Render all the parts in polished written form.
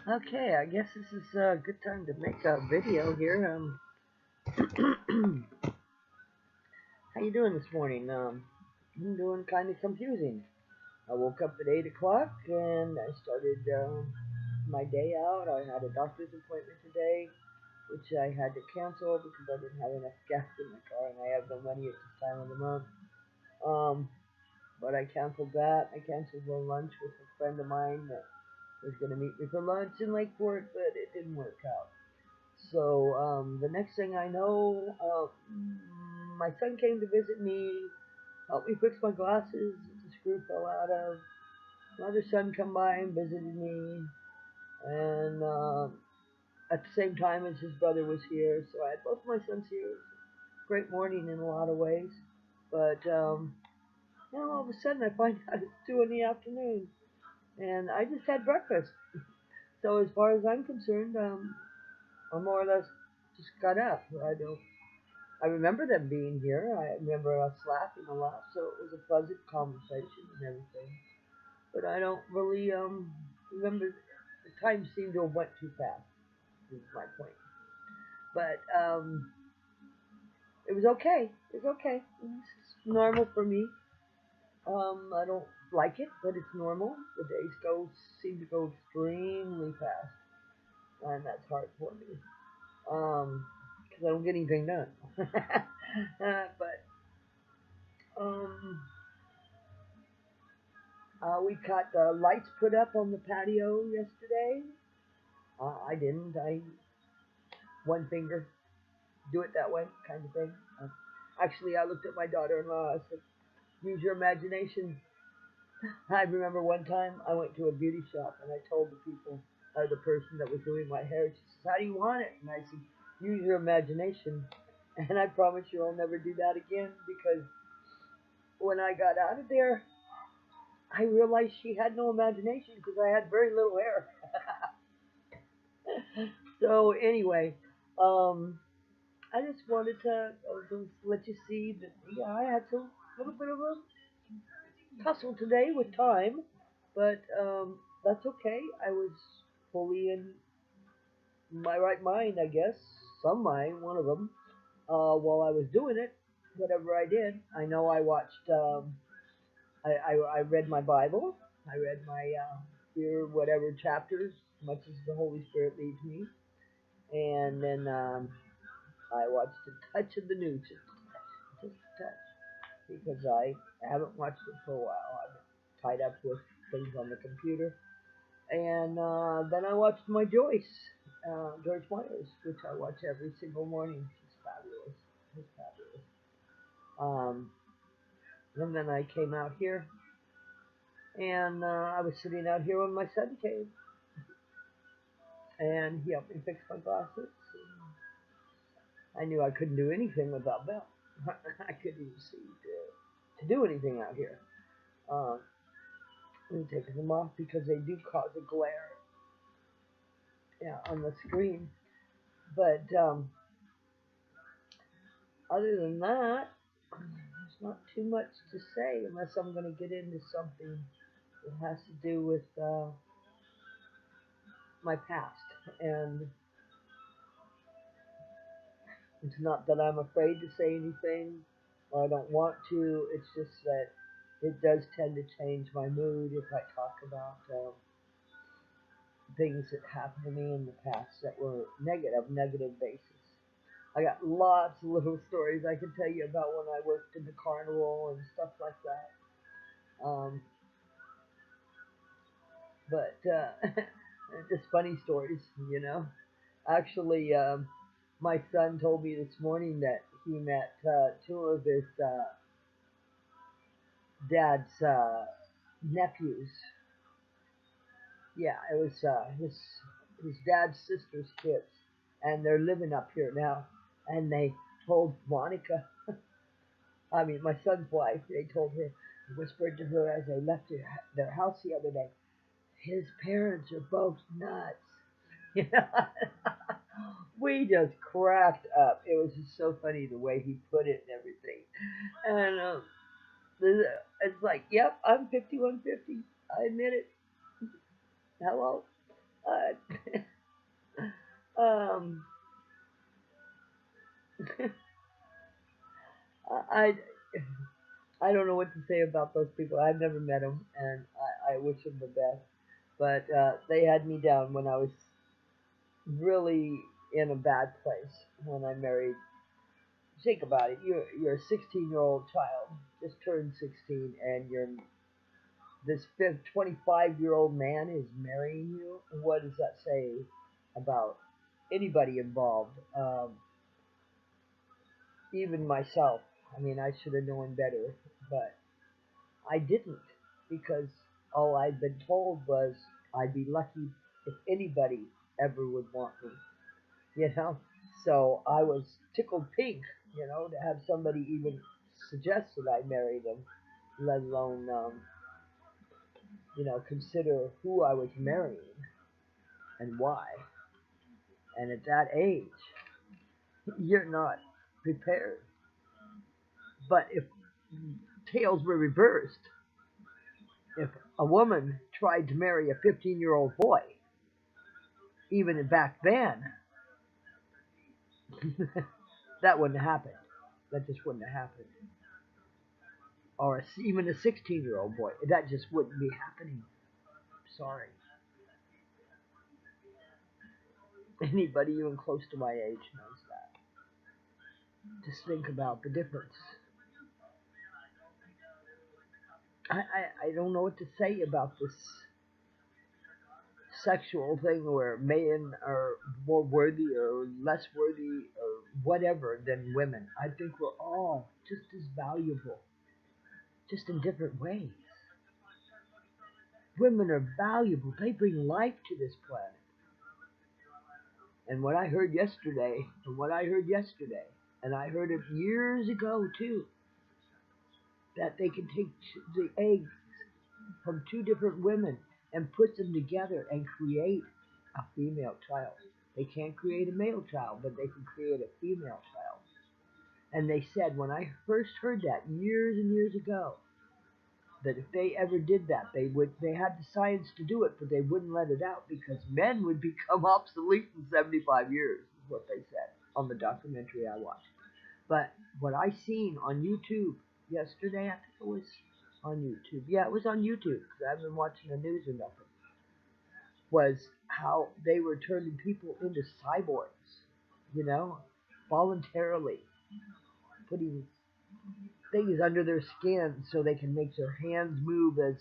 Okay, I guess this is a good time to make a video here. How you doing this morning? I'm doing kind of confusing. I woke up at 8 o'clock and I started my day out. I had a doctor's appointment today, which I had to cancel because I didn't have enough gas in my car and I have no money at this time of the month. Um, but I canceled that. I canceled the lunch with a friend of mine that was going to meet me for lunch in Lakeport, but it didn't work out. So the next thing I know, my son came to visit me, helped me fix my glasses that the screw fell out of. Another son come by and visited me, and at the same time as his brother was here, so I had both my sons here. It was a great morning in a lot of ways, but all of a sudden I find out it's 2 in the afternoon, and I just had breakfast. So as far as I'm concerned, I more or less just got up. I remember them being here. I remember us laughing a lot, so it was a pleasant conversation and everything. But I don't really remember. The time seemed to have went too fast. Is my point. But it was okay. It was okay. It's normal for me. I don't like it, but it's normal. The days seem to go extremely fast, and that's hard for me. Because I don't get anything done. But um, we got the lights put up on the patio yesterday. I didn't. I one finger, do it that way, kind of thing. Actually, I looked at my daughter-in-law. I said, "Use your imagination." I remember one time I went to a beauty shop and I told the people, the person that was doing my hair, she says, "How do you want it?" And I said, "Use your imagination." And I promise you, I'll never do that again because when I got out of there, I realized she had no imagination because I had very little hair. So anyway, um, I just wanted to let you see that yeah, I had some little bit of a tussle today with time, but that's okay. I was fully in my right mind, I guess, some mind, one of them. While I was doing it, whatever I did, I know I watched. I read my Bible. I read my here whatever chapters, much as the Holy Spirit leads me, and then I watched a touch of the news, just a touch, because I haven't watched it for a while. I've been tied up with things on the computer, and then I watched my Joyce Myers, which I watch every single morning. She's fabulous. She's fabulous. Um, and then I came out here, and I was sitting out here when my son came, and he helped me fix my glasses. I knew I couldn't do anything without them. I couldn't even see to do anything out here. Uh, I'm taking them off because they do cause a glare, yeah, on the screen. But other than that, there's not too much to say unless I'm going to get into something that has to do with my past. And it's not that I'm afraid to say anything or I don't want to. It's just that it does tend to change my mood if I talk about things that happened to me in the past that were negative basis. I got lots of little stories I can tell you about when I worked in the carnival and stuff like that. But just funny stories, you know. Actually, my son told me this morning that he met two of his dad's nephews. Yeah, it was his dad's sister's kids, and they're living up here now. And they told Monica, I mean my son's wife, they told her, whispered to her as they left their house the other day, his parents are both nuts. You know, we just cracked up. It was just so funny the way he put it and everything. And it's like, yep, I'm 5150. I admit it. Hello. Um, I I don't know what to say about those people. I've never met them, and I wish them the best. But they had me down when I was really in a bad place when I married. Think about it. You're a 16-year-old child, just turned 16, and you're this 25-year-old man is marrying you. What does that say about anybody involved? Even myself. I mean, I should have known better, but I didn't, because all I'd been told was I'd be lucky if anybody ever would want me, you know? So I was tickled pink, to have somebody even suggest that I marry them, let alone, consider who I was marrying and why. And at that age, you're not prepared. But if tails were reversed, if a woman tried to marry a 15-year-old boy, even back then, that wouldn't have happened. That just wouldn't have happened. Or even a 16-year-old boy, that just wouldn't be happening. Sorry. Anybody even close to my age knows that. Just think about the difference. I don't know what to say about this sexual thing where men are more worthy or less worthy or whatever than women. I think we're all just as valuable, just in different ways. Women are valuable. They bring life to this planet. And what I heard yesterday, and I heard it years ago too, that they can take the eggs from two different women and put them together and create a female child. They can't create a male child, but they can create a female child. And they said, when I first heard that years and years ago, that if they ever did that, they had the science to do it, but they wouldn't let it out because men would become obsolete in 75 years, is what they said on the documentary I watched. But what I seen on YouTube yesterday, I think it was on YouTube. Yeah, it was on YouTube because I haven't been watching the news or nothing. Was how they were turning people into cyborgs, voluntarily putting things under their skin so they can make their hands move as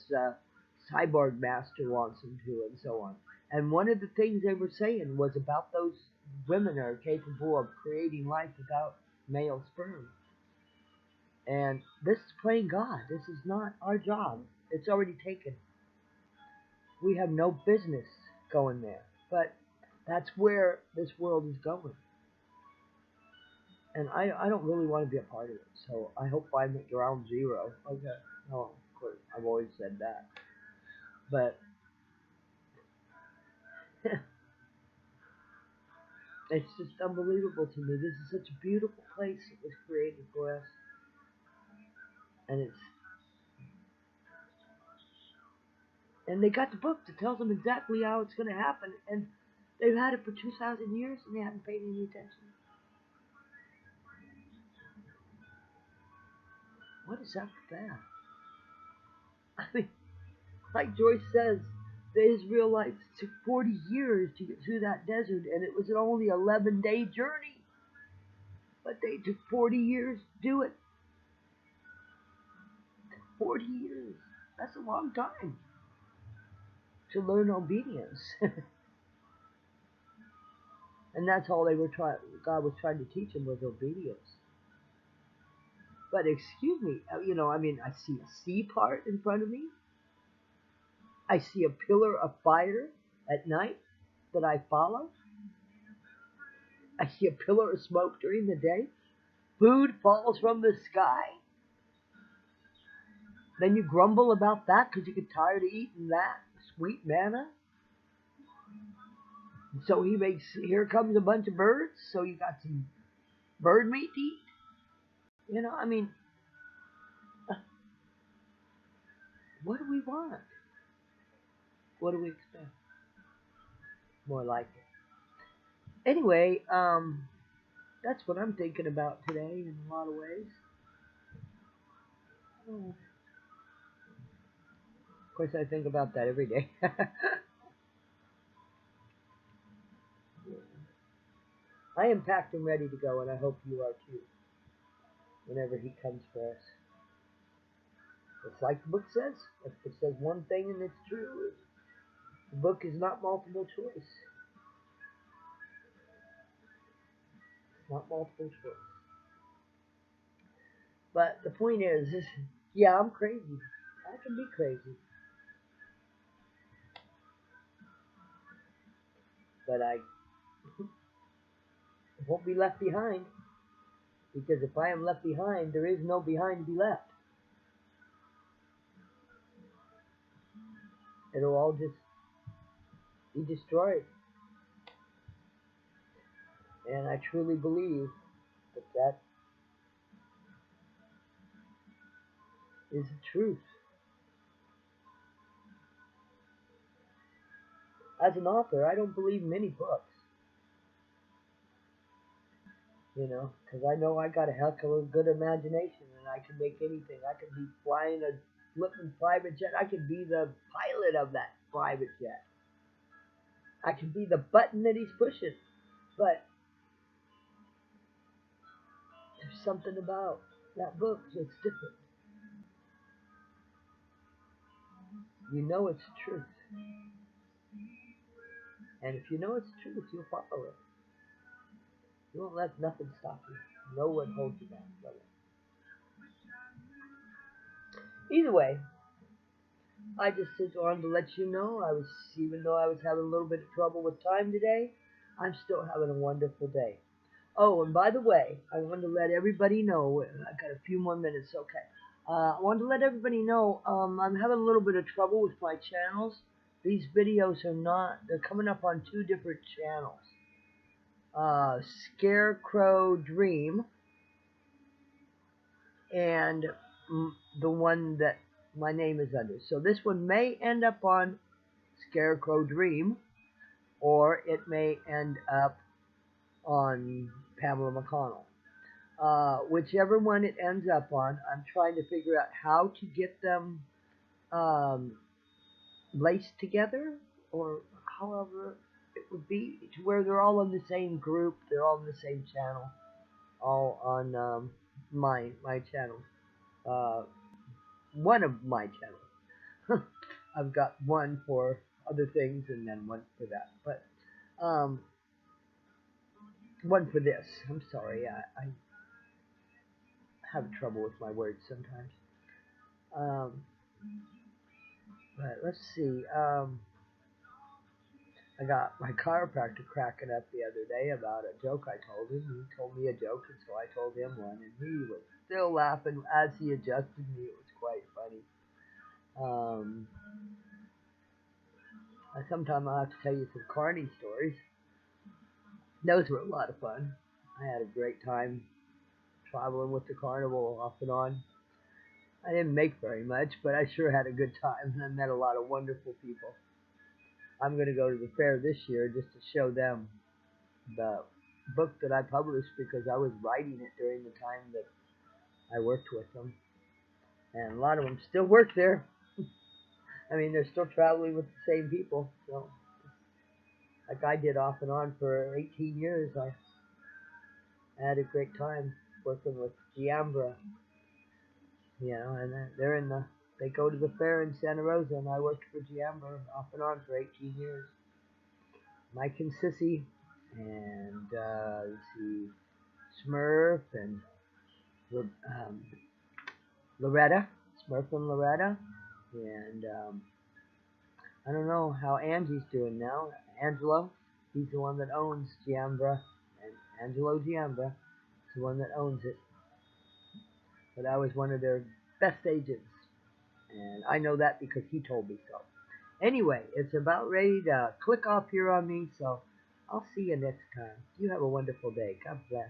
Cyborg Master wants them to, and so on. And one of the things they were saying was about those women are capable of creating life without male sperm. And this is playing God. This is not our job. It's already taken. We have no business going there. But that's where this world is going. And I don't really want to be a part of it. So I hope I'm at ground zero. Okay. No, of course, I've always said that. But it's just unbelievable to me. This is such a beautiful place that was created for us. And they got the book that tells them exactly how it's going to happen. And they've had it for 2,000 years and they haven't paid any attention. What is up with that? I mean, like Joyce says, the Israelites took 40 years to get through that desert, and it was an only 11-day journey. But they took 40 years to do it. 40 years. That's a long time to learn obedience. And that's all God was trying to teach them was obedience. But excuse me, I see a sea part in front of me. I see a pillar of fire at night that I follow. I see a pillar of smoke during the day. Food falls from the sky. Then you grumble about that because you get tired of eating that sweet manna. And so here comes a bunch of birds, so you got some bird meat to eat. What do we want? What do we expect? More like it. Anyway, that's what I'm thinking about today in a lot of ways. Of course, I think about that every day. I am packed and ready to go, and I hope you are too, whenever he comes for us. It's like the book says. If it says one thing and it's true, the book is not multiple choice. It's not multiple choice. But the point is, yeah, I'm crazy. I can be crazy. But I won't be left behind. Because if I am left behind, there is no behind to be left. It'll all just be destroyed. And I truly believe that that is the truth. As an author, I don't believe many books. Because I know I got a heck of a good imagination and I can make anything. I could be flying a flipping private jet. I could be the pilot of that private jet. I could be the button that he's pushing. But there's something about that book that's different. You know it's the truth. And if you know it's the truth, you'll follow it. You won't let nothing stop you. No one holds you back, brother. Either way, I just wanted to let you know even though I was having a little bit of trouble with time today, I'm still having a wonderful day. Oh, and by the way, I wanted to let everybody know, I got a few more minutes, okay. I wanted to let everybody know, I'm having a little bit of trouble with my channels. These videos they're coming up on two different channels. Scarecrow Dream and the one that my name is under. So this one may end up on Scarecrow Dream, or it may end up on Pamela McConnell. Whichever one it ends up on, I'm trying to figure out how to get them laced together, or however it would be, to where they're all in the same group, they're all in the same channel, all on my channel. One of my channels. I've got one for other things and then one for that. But one for this. I'm sorry, I have trouble with my words sometimes. But let's see. I got my chiropractor cracking up the other day about a joke I told him. He told me a joke, and so I told him one, and he was still laughing as he adjusted me. It was quite funny. Sometime I'll have to tell you some carny stories. Those were a lot of fun. I had a great time traveling with the carnival off and on. I didn't make very much, but I sure had a good time, and I met a lot of wonderful people. I'm going to go to the fair this year just to show them the book that I published, because I was writing it during the time that I worked with them. And a lot of them still work there. I mean, they're still traveling with the same people. So, like I did off and on for 18 years, I had a great time working with Giambra. And they go to the fair in Santa Rosa, and I worked for Giambra off and on for 18 years. Mike and Sissy, and let's see, Smurf and Loretta, Smurf and Loretta, and I don't know how Angie's doing now. Angelo, he's the one that owns Giambra, and Angelo Giambra is the one that owns it. But I was one of their best agents, and I know that because he told me so. Anyway, it's about ready to click off here on me, so I'll see you next time. You have a wonderful day. God bless.